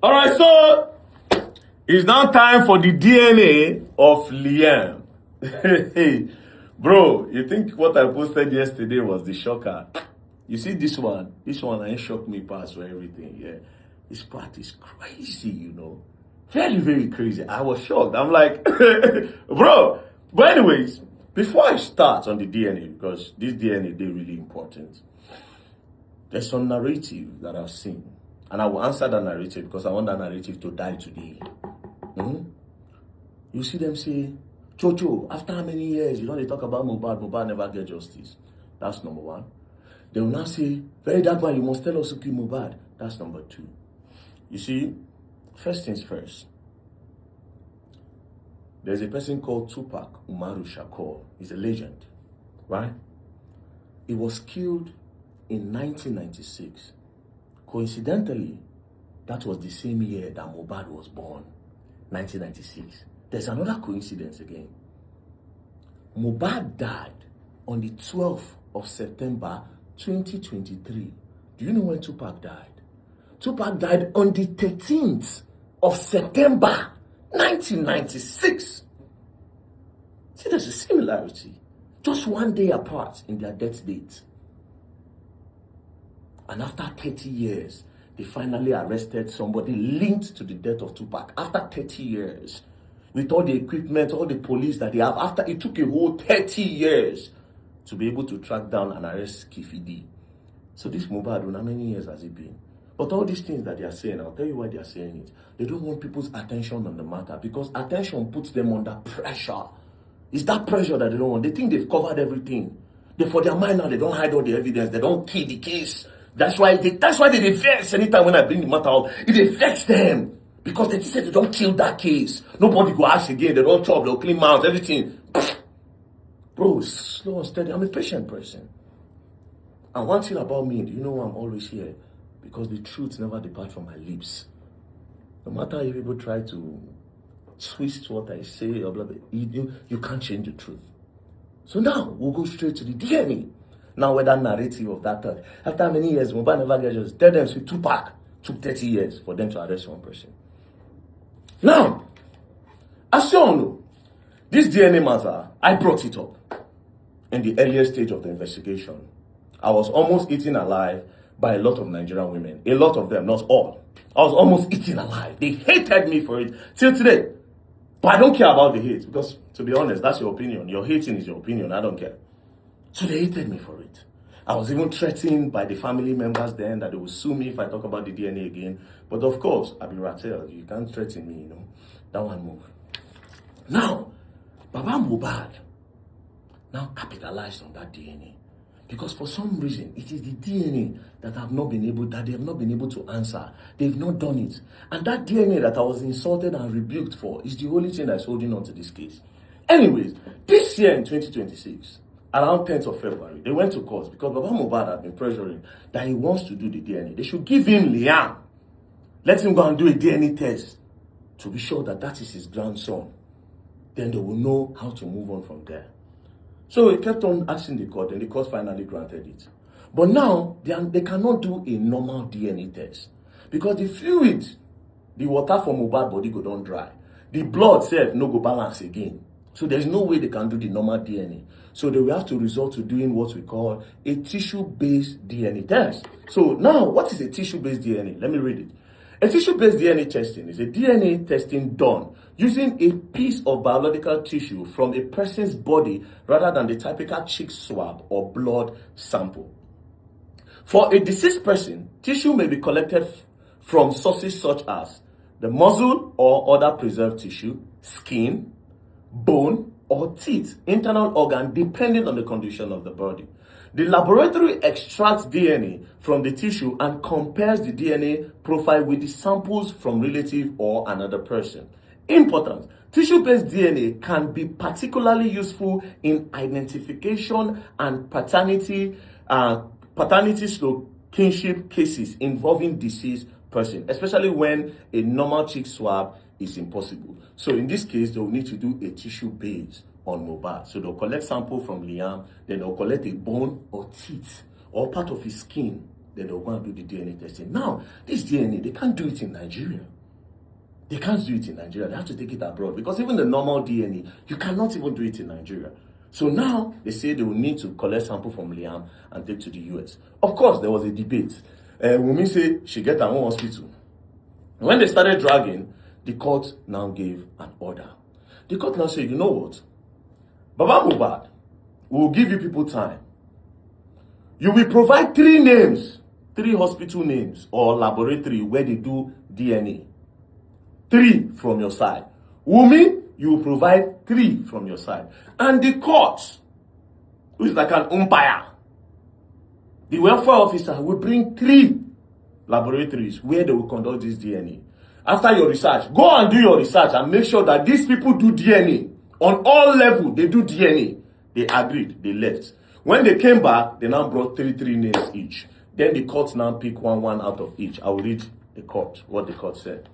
All right, so it's now time for the DNA of Liam. Hey, bro, you think what I posted yesterday was the shocker? You see this one? This one ain't shocked me past for everything, yeah. This part is crazy, you know. Very, very crazy. I was shocked. I'm like, bro. But anyways, before I start on the DNA, because this DNA is really important, there's some narrative that I've seen. And I will answer that narrative because I want that narrative to die today. You see them say, Chocho, after how many years, you know they talk about Mohbad never get justice. That's number one. They will now say, very dark man, you must tell us who killed Mohbad. That's number two. You see, first things first. There's a person called Tupac Umaru Shakur. He's a legend, right? He was killed in 1996. Coincidentally, that was the same year that Mohbad was born, 1996. There's another coincidence again. Mohbad died on the 12th of September, 2023. Do you know when Tupac died? Tupac died on the 13th of September, 1996. See, there's a similarity. Just one day apart in their death dates. And after 30 years, they finally arrested somebody linked to the death of Tupac. After 30 years, with all the equipment, all the police that they have, after it took a whole 30 years to be able to track down and arrest Kifidi. So this Mohbad, how many years has it been? But all these things that they are saying, I'll tell you why they are saying it. They don't want people's attention on the matter because attention puts them under pressure. It's that pressure that they don't want. They think they've covered everything. For their mind now, they don't hide all the evidence. They don't kill the case. That's why they vex anytime when I bring the matter out. It vex them. Because they said they don't kill that case. Nobody go ask again. They don't chop. They'll clean mouths, everything. Bro, slow and steady. I'm a patient person. And one thing about me, do you know why I'm always here? Because the truth never departs from my lips. No matter if people try to twist what I say, or blah, blah, you can't change the truth. So now, we'll go straight to the DNA. Now, with that narrative of that thought, after many years, Mohbad never get justice. Tell them, so Tupac took 30 years for them to arrest one person. Now, as you all know, this DNA matter, I brought it up in the earlier stage of the investigation. I was almost eaten alive by a lot of Nigerian women. A lot of them, not all. I was almost eaten alive. They hated me for it till today. But I don't care about the hate because, to be honest, that's your opinion. Your hating is your opinion. I don't care. So they hated me for it. I was even threatened by the family members then that they would sue me if I talk about the DNA again. But of course, I'll be rattled. You can't threaten me, you know. That one move. Now, Baba Mohbad now capitalized on that DNA. Because for some reason, it is the DNA that they have not been able to answer. They've not done it. And that DNA that I was insulted and rebuked for is the only thing that's holding on to this case. Anyways, this year in 2026, around 10th of February, they went to court because Baba Mohbad had been pressuring that he wants to do the DNA. They should give him Liam. Let him go and do a DNA test to be sure that that is his grandson. Then they will know how to move on from there. So he kept on asking the court, and the court finally granted it. But now, they cannot do a normal DNA test. Because the fluid, the water from Mohbad body go down dry. The blood self no go balance again. So there's no way they can do the normal DNA. So they will have to resort to doing what we call a tissue-based DNA test. So now, what is a tissue-based DNA? Let me read it. A tissue-based DNA testing is a DNA testing done using a piece of biological tissue from a person's body rather than the typical cheek swab or blood sample. For a deceased person, tissue may be collected from sources such as the muscle or other preserved tissue, skin, bone, or teeth, internal organ, depending on the condition of the body. The laboratory extracts DNA from the tissue and compares the DNA profile with the samples from relative or another person. Important. Tissue-based DNA can be particularly useful in identification and paternity kinship cases involving deceased person, especially when a normal cheek swab is impossible. So in this case, they will need to do a tissue base on Mohbad. So they'll collect sample from Liam, then they'll collect a bone or teeth or part of his skin, then they'll go and do the DNA testing. Now, this DNA, they can't do it in Nigeria. They can't do it in Nigeria. They have to take it abroad because even the normal DNA, you cannot even do it in Nigeria. So now they say they will need to collect sample from Liam and take to the US. Of course, there was a debate. Wunmi said she get her own hospital. When they started dragging, the court now gave an order. The court now said, you know what? Baba Mohbad, we will give you people time. You will provide 3 names, 3 hospital names or laboratory where they do DNA. 3 from your side. Wunmi, you will provide 3 from your side. And the court, who is like an umpire, the welfare officer will bring 3 laboratories where they will conduct this DNA. After your research, go and do your research and make sure that these people do DNA. On all levels, they do DNA. They agreed, they left. When they came back, they now brought 3 names each. Then the court now pick one out of each. I will read the court, what the court said.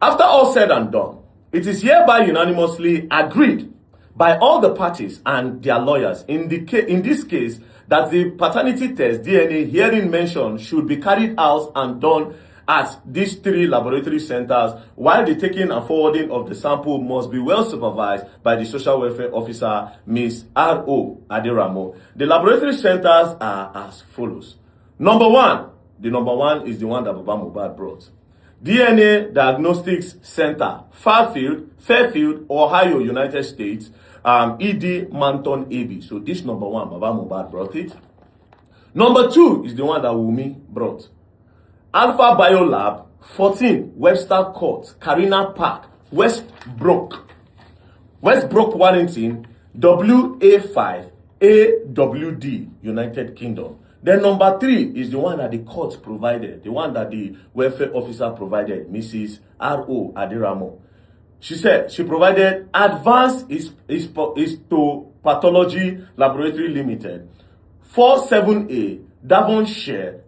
After all said and done, it is hereby unanimously agreed by all the parties and their lawyers in this case that the paternity test DNA herein mentioned should be carried out and done at these 3 laboratory centers, while the taking and forwarding of the sample must be well supervised by the social welfare officer, Ms. R.O. Aderamo. The laboratory centers are as follows. Number 1, the number 1 is the one that Baba Mohbad brought. DNA Diagnostics Center, Fairfield, Ohio, United States, ED Manton AB. So this number 1, Baba Mohbad brought it. Number 2 is the one that Wunmi brought. Alpha Biolab, 14, Webster Court, Karina Park, Westbrook, Warrington, WA5, AWD, United Kingdom. Then number 3 is the one that the court provided, the one that the welfare officer provided, Mrs. R.O. Aderamo. She said she provided Advanced Histopathology Laboratory Limited, 47A, Davonshire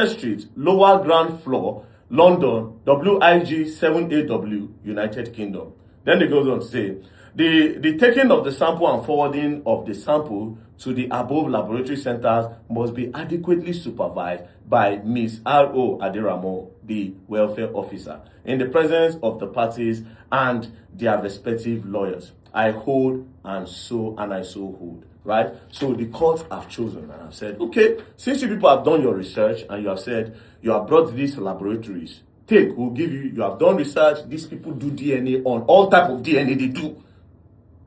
Street, lower ground floor, London, WIG 7AW, United Kingdom. Then they goes on to say, the taking of the sample and forwarding of the sample to the above laboratory centers must be adequately supervised by Ms. R.O. Aderamo, the welfare officer, in the presence of the parties and their respective lawyers. I hold and so hold. Right? So the courts have chosen and have said, okay, since you people have done your research and you have said you have brought these laboratories, we'll give you have done research, these people do DNA on all type of DNA they do.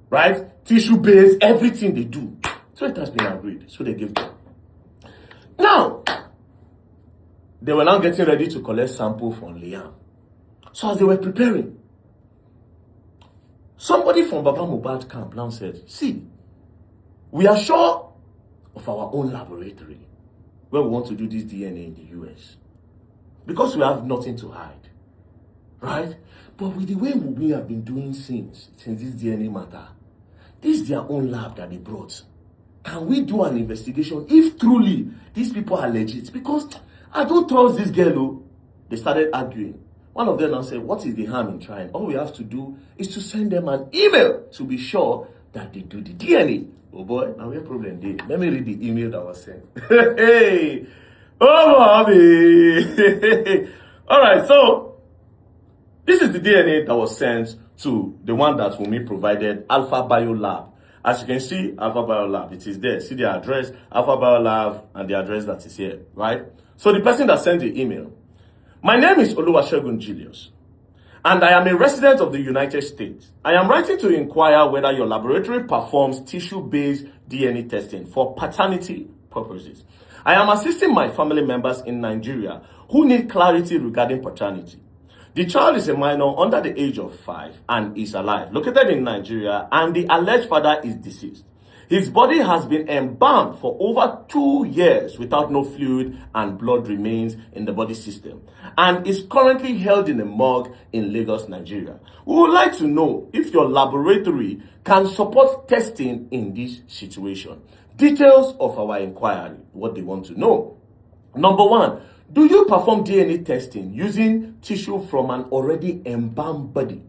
Right? Tissue based, everything they do. So it has been agreed. So they give them. Now, they were now getting ready to collect sample from Liam. So as they were preparing, somebody from Baba Mohbad camp now said, see, we are sure of our own laboratory where we want to do this DNA in the US. Because we have nothing to hide. Right? But with the way we have been doing since this DNA matter, this is their own lab that they brought. Can we do an investigation if truly these people are legit? Because I don't trust this girl. Oh. They started arguing. One of them now said, what is the harm in trying? All we have to do is to send them an email to be sure that they do the DNA. Oh boy, now we have a problem there. Let me read the email that was sent. Hey! Oh, mommy! Alright, so this is the DNA that was sent to the one that Wunmi provided, Alpha Biolab. As you can see, Alpha Biolab, it is there. See the address, Alpha Biolab, and the address that is here, right? So the person that sent the email, my name is Oluwasegun Julius, and I am a resident of the United States. I am writing to inquire whether your laboratory performs tissue-based DNA testing for paternity purposes. I am assisting my family members in Nigeria who need clarity regarding paternity. The child is a minor under the age of 5 and is alive, located in Nigeria, and the alleged father is deceased. His body has been embalmed for over 2 years without no fluid and blood remains in the body system, and is currently held in a morgue in Lagos, Nigeria. We would like to know if your laboratory can support testing in this situation. Details of our inquiry, what they want to know. Number 1, do you perform DNA testing using tissue from an already embalmed body?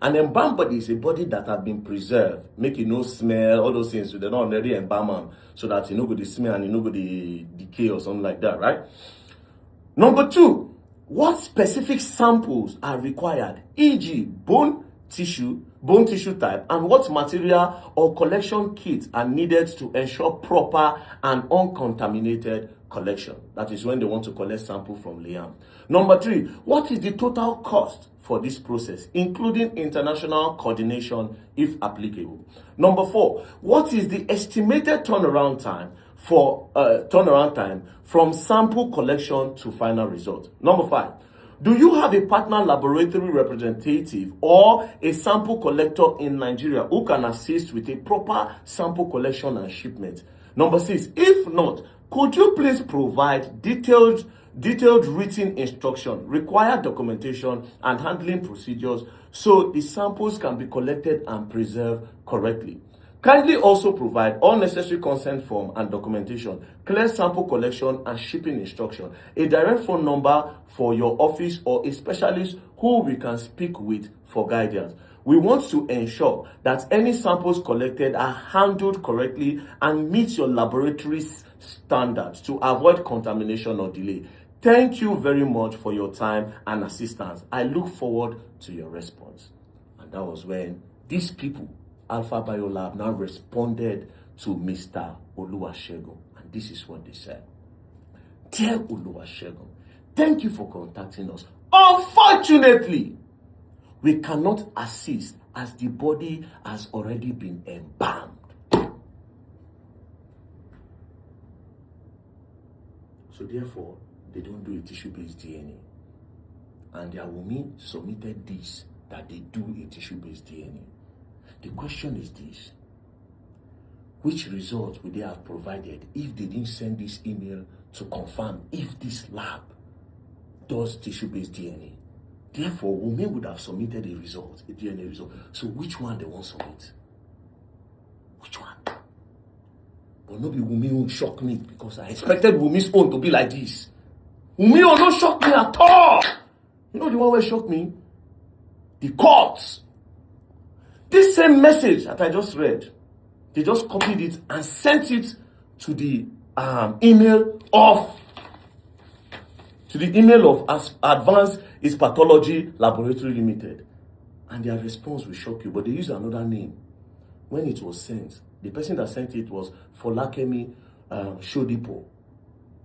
An embalmed body is a body that has been preserved, make it no smell, all those things, so they're not already embalmed, so that you know go the smell and you know go the decay or something like that, right? Number 2, what specific samples are required, e.g. bone tissue type, and what material or collection kits are needed to ensure proper and uncontaminated collection. That is when they want to collect sample from Liam. Number 3, what is the total cost for this process, including international coordination if applicable? Number 4, what is the estimated turnaround time from sample collection to final result? Number 5, do you have a partner laboratory representative or a sample collector in Nigeria who can assist with a proper sample collection and shipment? Number 6, if not, could you please provide detailed written instruction, required documentation, and handling procedures so the samples can be collected and preserved correctly? Kindly also provide all necessary consent form and documentation, clear sample collection and shipping instruction, a direct phone number for your office or a specialist who we can speak with for guidance. We want to ensure that any samples collected are handled correctly and meet your laboratory's standards to avoid contamination or delay. Thank you very much for your time and assistance. I look forward to your response. And that was when these people, Alpha Biolab, now responded to Mr. Oluwasegun. And this is what they said. Dear Oluwasegun, thank you for contacting us. Unfortunately, we cannot assist as the body has already been embalmed. So therefore, they don't do a tissue-based DNA. And their women submitted this, that they do a tissue-based DNA. The question is this: which result would they have provided if they didn't send this email to confirm if this lab does tissue-based DNA? Therefore, women would have submitted a result, a DNA result. So which one they won't submit? Which one? But no be women who shock me, because I expected women's own to be like this. Women will not shock me at all. You know the one where shocked me? The courts. This same message that I just read, they just copied it and sent it to the email of Advanced Histopathology Laboratory Limited. And their response will shock you, but they used another name. When it was sent, the person that sent it was Folakemi Shodipo.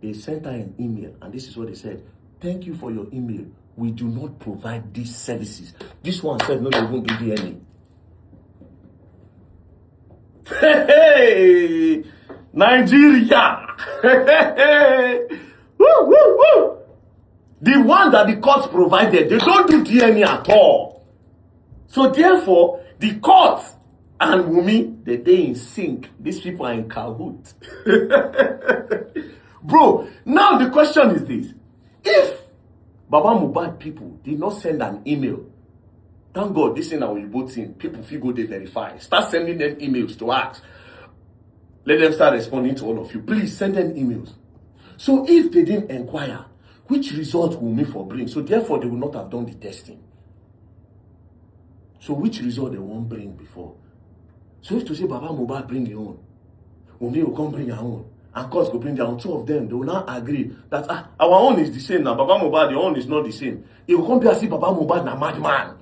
They sent her an email, and this is what they said: thank you for your email. We do not provide these services. This one said, no, they won't do DNA. Hey, Nigeria. Woo, woo, woo. The one that the courts provided, they don't do DNA at all. So therefore, the courts and Wumi, they in sync. These people are in cahoot. Bro, now the question is this: if Baba Mohbad people did not send an email, thank God this thing that we both seen, people feel go they verify. Start sending them emails to ask. Let them start responding to all of you. Please send them emails. So if they didn't inquire, which result will me for bring? So therefore they will not have done the testing. So which result they won't bring before? So if to say Baba Mohbad bring your own, Wunmi will come bring your own, and courts will bring their own. Two of them, they will not agree that our own is the same now. Baba Mohbad, your own is not the same. It will come be as if Baba Mohbad na madman.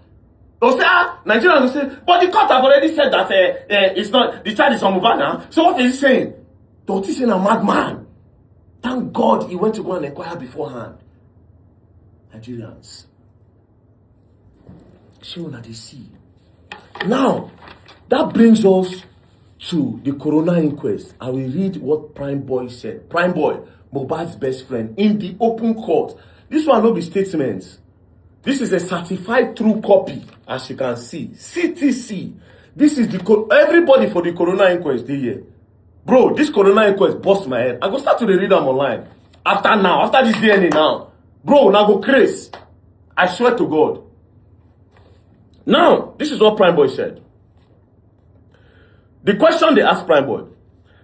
They'll say, Nigerians will say, but the court have already said that it's not, the child is on Mohbad now. So what is he saying? Don't he say a madman? Thank God he went to go and inquire beforehand. Nigerians, show that they see. Now, that brings us to the coroner inquest. I will read what Prime Boy said. Prime Boy, Mohbad's best friend, in the open court. This one will be statements. This is a certified true copy, as you can see. CTC. This is the everybody for the coroner inquest they here. Bro, this coroner inquest bust my head. I go start to read them online. After this DNA now. Bro, now go crazy. I swear to God. Now, this is what Prime Boy said. The question they asked Prime Boy: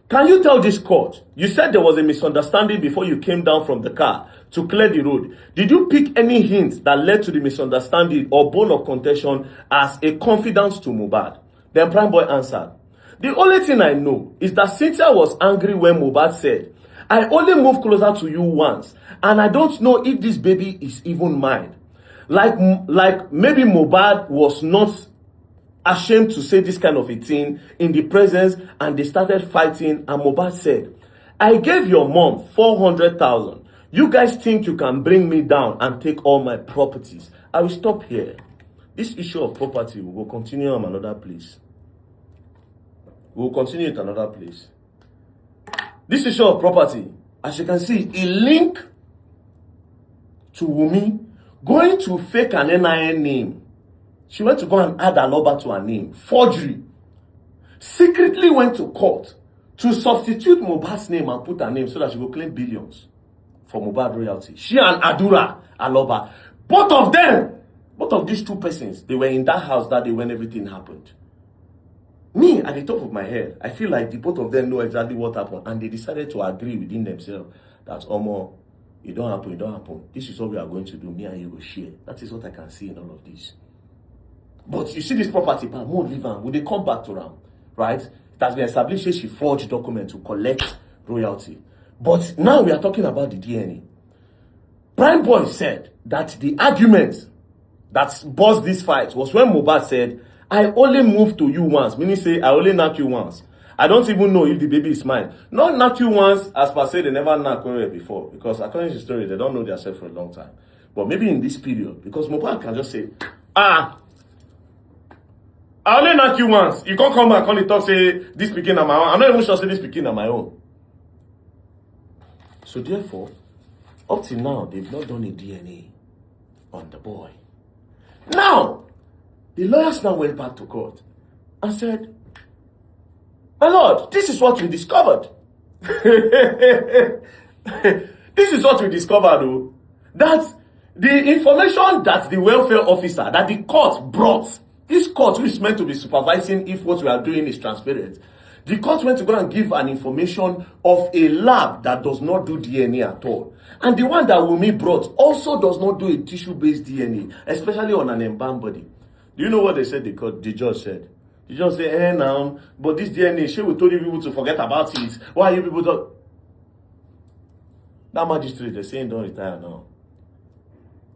can you tell this court, you said there was a misunderstanding before you came down from the car to clear the road. Did you pick any hints that led to the misunderstanding or bone of contention as a confidant to Mohbad? Then Prime Boy answered: the only thing I know is that Cynthia was angry when Mohbad said, I only moved closer to you once, and I don't know if this baby is even mine. Like maybe Mohbad was not ashamed to say this kind of a thing in the presence, and they started fighting, and Mohbad said, I gave your mom 400,000. You guys think you can bring me down and take all my properties? I will stop here. This issue of property will continue on another place. We'll continue at another place. This issue of property, as you can see, a link to Wunmi going to fake an NIN name. She went to go and add Aloba to her name. Forgery. Secretly went to court to substitute Mohbad's name and put her name so that she will claim billions for Mohbad royalty. She and Adura Aloba. Both of these two persons, they were in that house that day when everything happened. Me, at the top of my head, I feel like the both of them know exactly what happened, and they decided to agree within themselves that, Omo, it don't happen. This is what we are going to do. Me and you will share. That is what I can see in all of this. But you see this property, but won't leave them. Will they come back to them? Right? It has been established that she forged documents to collect royalty. But now we are talking about the DNA. Prime Boy said that the argument that buzzed this fight was when Mohbad said, I only moved to you once, meaning say, I only knock you once. I don't even know if the baby is mine. Not knock you once, as per se, they never knocked before. Because according to the story, they don't know themselves for a long time. But maybe in this period, because Mohbad can just say, I only knock you once. You can't come back and talk, say, this pikin on my own. I'm not even sure say this pikin on my own. So therefore, up till now, they've not done a DNA on the boy. Now, the lawyers now went back to court and said, my lord, this is what we discovered. This is what we discovered, though. That the information that the welfare officer, that the court brought, this court which is meant to be supervising if what we are doing is transparent, the court went to go and give an information of a lab that does not do DNA at all. And the one that Wunmi brought also does not do a tissue-based DNA, especially on an embalmed body. Do you know what they said? The judge said. The judge said, now, but this DNA, she will told you people to forget about it. Why are you people don't? That magistrate, they're saying don't retire now.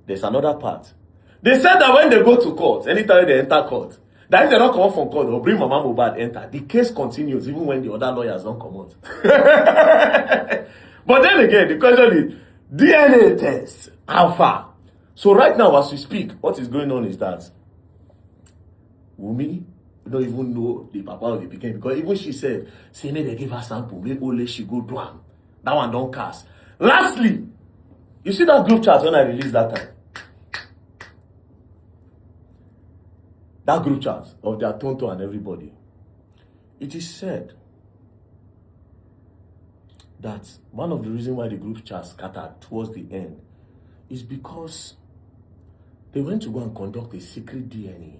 There's another part. They said that when they go to court, anytime they enter court, that if they don't come out from court, they'll bring Mama Mohbad enter. The case continues even when the other lawyers don't come out. But then again, the question is, DNA test, how far? So right now, as we speak, what is going on is that Wunmi don't even know the papa of the pikin, because even she said, say, may they give her sample, maybe only she go do am. That one don't cast. Lastly, you see that group chat when I released that time? That group chat of their Tonto and everybody. It is said that one of the reasons why the group chat scattered towards the end is because they went to go and conduct a secret DNA.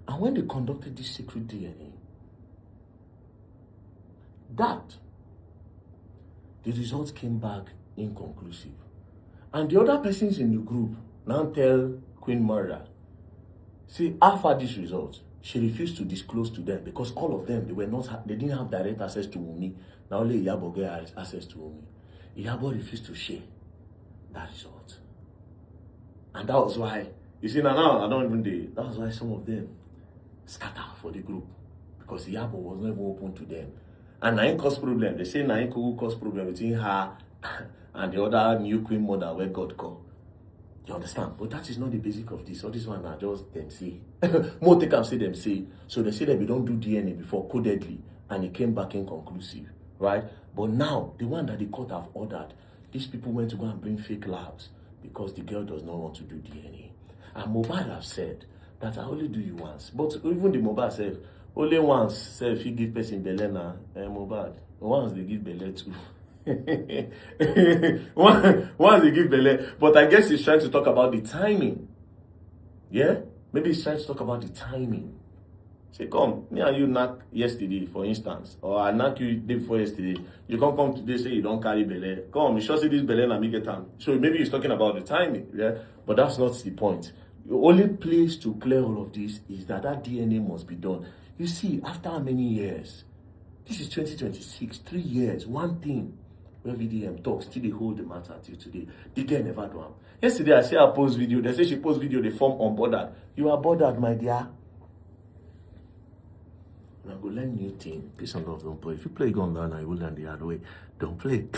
And when they conducted this secret DNA, the results came back inconclusive. And the other persons in the group now tell Queen Murder, see, after this result, she refused to disclose to them because all of them, they didn't have direct access to Wunmi. Now only Iyabo get access to Wunmi. Iyabo refused to share that result. And that was why, you see, now I don't even do it. That was why some of them scatter for the group. Because Iyabo was never open to them. And Nain caused problem. They say Nain could cause problem between her and the other new Queen Mother where God called. You understand? But that is not the basic of this. All this one are just them say. More take and say them say. So they say that we don't do DNA before codedly. And it came back inconclusive. Right? But now, the one that the court have ordered, these people went to go and bring fake labs because the girl does not want to do DNA. And Mohbad have said that I only do you once. But even the Mohbad said, only once, say if you give person belle na, Mohbad. Once they give belle too. Once they give belle. But I guess he's trying to talk about the timing. Yeah? Maybe he's trying to talk about the timing. Say, come, me and you knock yesterday, for instance. Or I knock you day before yesterday. You can't come today, say you don't carry belle. Come, you sure see this belle na me get time. So maybe he's talking about the timing. Yeah? But that's not the point. The only place to clear all of this is that DNA must be done. You see, after how many years This is 2026, 3 years, one thing. Where VDM talks, still they hold the matter till today. The girl never do am. Yesterday, I see her post video. They say she post video, they form unbothered. You are bothered, my dear. And I go learn new thing. Peace and love, don't play. If you play gun down, I will learn the hard way. Don't play.